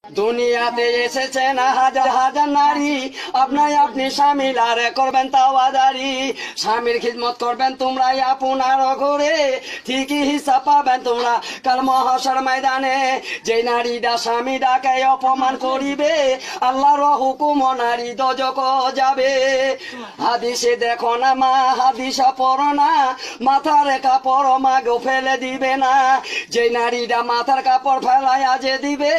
দুনিয়াতে এসেছেন হাজার হাজার নারী, আপনাই আপনি স্বামীর আর করবেন তাওয়াদারি। স্বামীর খিদমত করবেন তোমরা আপনার ঘরে, ঠিকই হিসাব পাবেন তোমরা কাল মহাশর ময়দানে। যে নারীরা স্বামী ডাকে অপমান করিবে, আল্লাহর হুকুম নারী দজক যাবে। হাদিসে দেখো না মা, হাদিসা পড়ো না, মাথার কাপড় মাগো ফেলে দিবে না। যে নারীরা মাথার কাপড় ফেলাইয়া যে দিবে,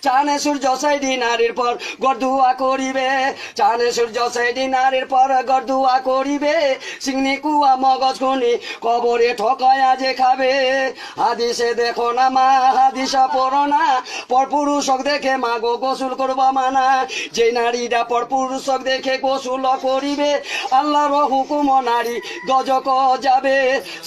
চানে সূর্য সেইদি নারীর পর গর্দুয়া করিবে। চানে সূর্য সেইদি নারীর পর গর্দুয়া করিবে। সিংনি কুয়া মগজ খুনি কবরে ঠকায়া যে খাবে। হাদিসে দেখো না মা, হাদিসা পড়ো না, পর পুরুষক দেখে মাগো গোসল করবা মানা। যে নারীরা পর পুরুষক দেখে গোসল করিবে, আল্লাহর হুকুম নারী গজক যাবে।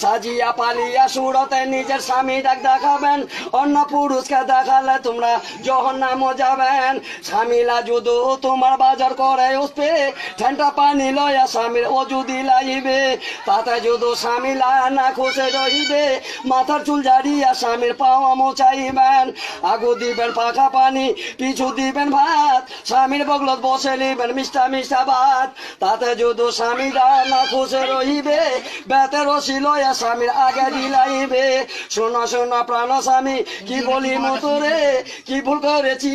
সাজিয়া পালিয়া সুরতে নিজের স্বামী ডাক দেখাবেন, অন্য পুরুষকে দেখালে তোমরা জহন্নাম যাবেন। স্বামীলা যদু তোমার বাজার করে উঠবে, ঠান্ডা পানি লয়া স্বামীর অজু দিলাইবে। তাতে যদু স্বামীলা না খুশে রহিবে, মাথার চুল জারিয়া স্বামীর পাওয়া মোচাইবেন। আগু দিবেন পাখা পানি, পিছু দিবেন ভাত, স্বামীর বগলত বসে নিবেন মিষ্টা মিষ্টা ভাত। তাতে যদু স্বামীরা না খুশে রহিবে, বেতে রসি লয়া স্বামীর আগে দিলাইবে। শোনো শোনো প্রাণ স্বামী, কি বলি মতরে, কি ভুল করেছি